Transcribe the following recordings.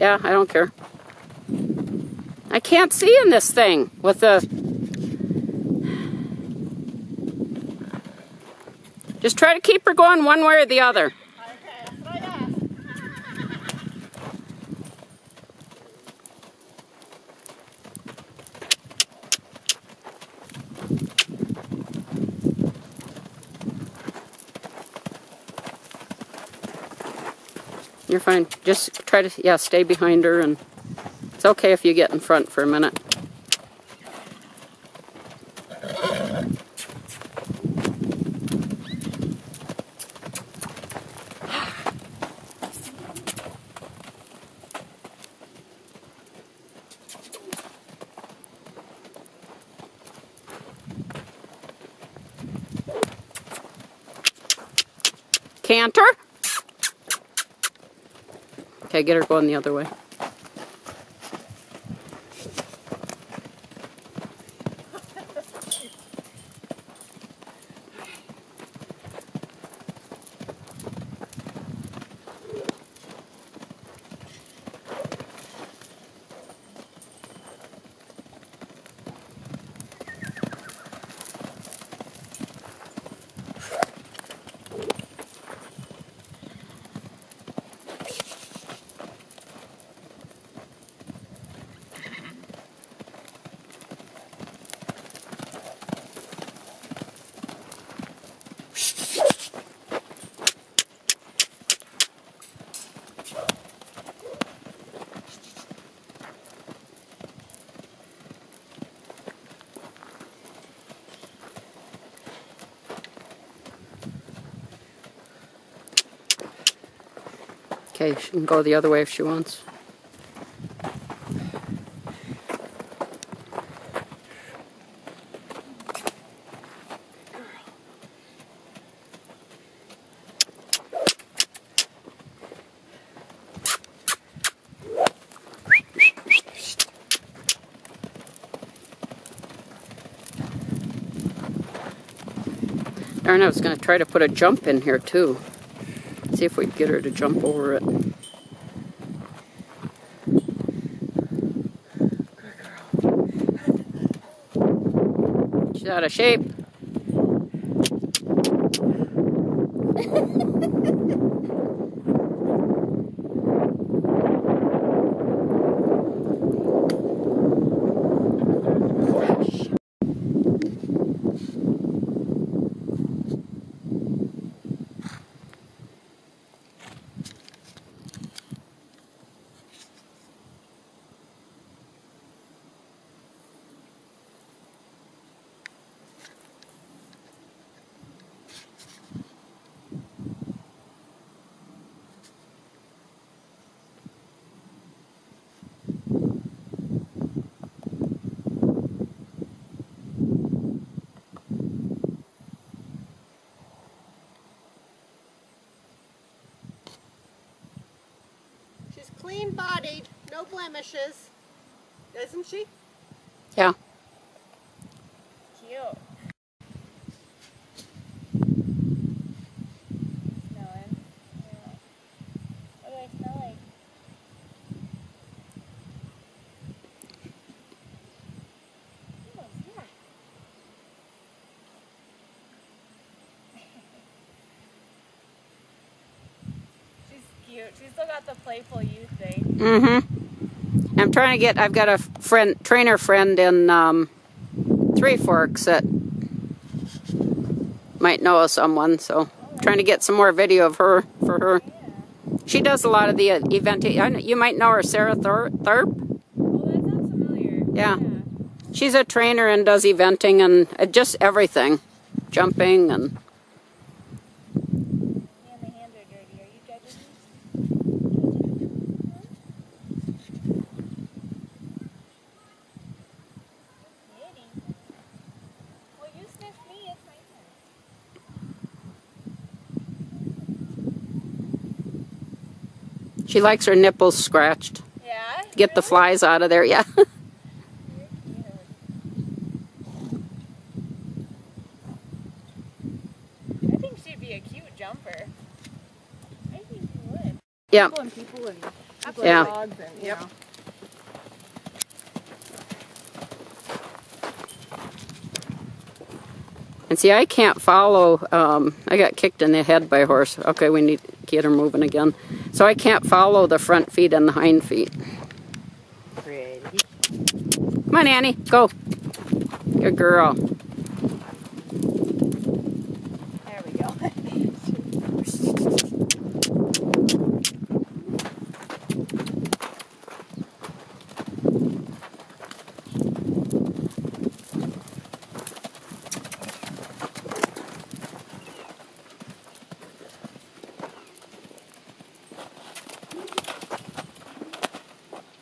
Yeah, I don't care. I can't see in this thing with the... Just try to keep her going one way or the other. Okay, that's what I asked. You're fine. Just try to, yeah, stay behind her, and it's okay if you get in front for a minute. Canter? Okay, get her going the other way. Okay, she can go the other way if she wants. Darn, I was going to try to put a jump in here too. See if we can get her to jump over it. She's out of shape. She's clean-bodied, no blemishes, isn't she? Yeah. Cute. Smelling. Yeah. What do I smell like? Oh, yeah. She's cute. She's still got the playful youth thing. Mm-hmm. I'm trying to get, I've got a friend, trainer friend in Three Forks that might know of someone, so I'm trying to get some more video of her for her. Yeah. She does a lot of the eventing. You might know her, Sarah Thurp. Oh, that sounds familiar. Yeah. She's a trainer and does eventing and just everything. Jumping and... Yeah, my hands are dirty. Are you judging me? Kitty. Well, you sniff me. It's my turn. She likes her nipples scratched. Yeah? Get the flies out of there, yeah. You're cute. I think she'd be a cute jumper. I think she would. Yeah. People and Lots of Yeah. dogs and, you Yep. know. And see, I can't follow. I got kicked in the head by a horse. Okay, we need to get her moving again. So I can't follow the front feet and the hind feet. Pretty. Come on, Annie, go. Good girl. There we go.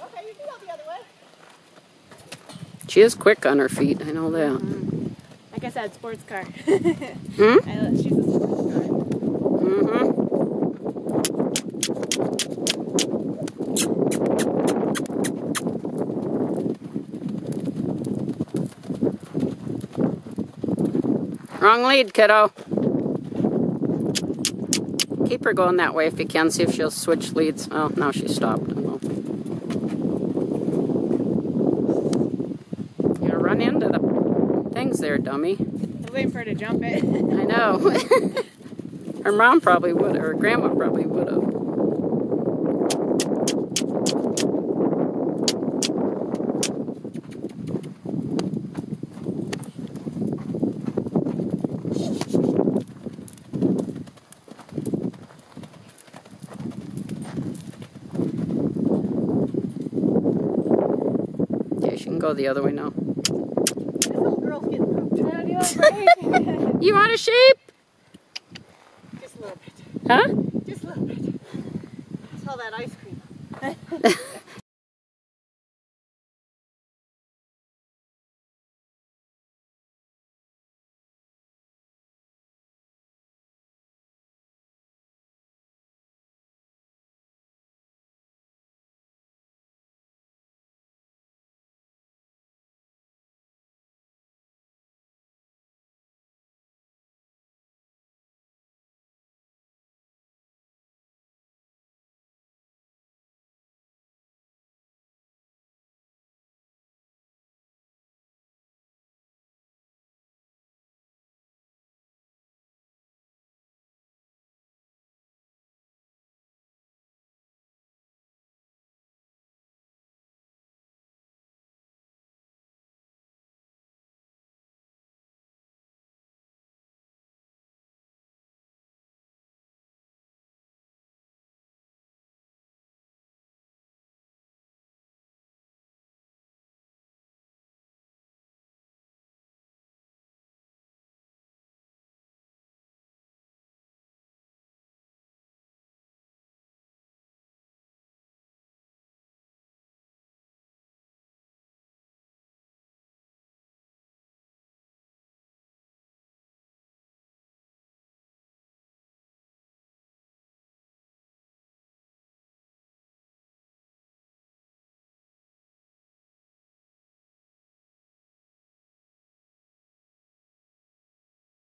Okay, you can go the other way. She is quick on her feet. I know that. Like I said, sports car. Hmm? She's a sports car. Mm-hmm. Wrong lead, kiddo. Keep her going that way if you can. See if she'll switch leads. Oh, now she stopped. Oh. You're gonna run into the things there, dummy. I was waiting for her to jump it. I know. Her mom probably would, or her grandma probably would have. Yeah, she can go the other way now. This little girl's getting pooped. I know, You want a sheep? Just a little bit. Huh? Just a little bit. That's all that ice cream.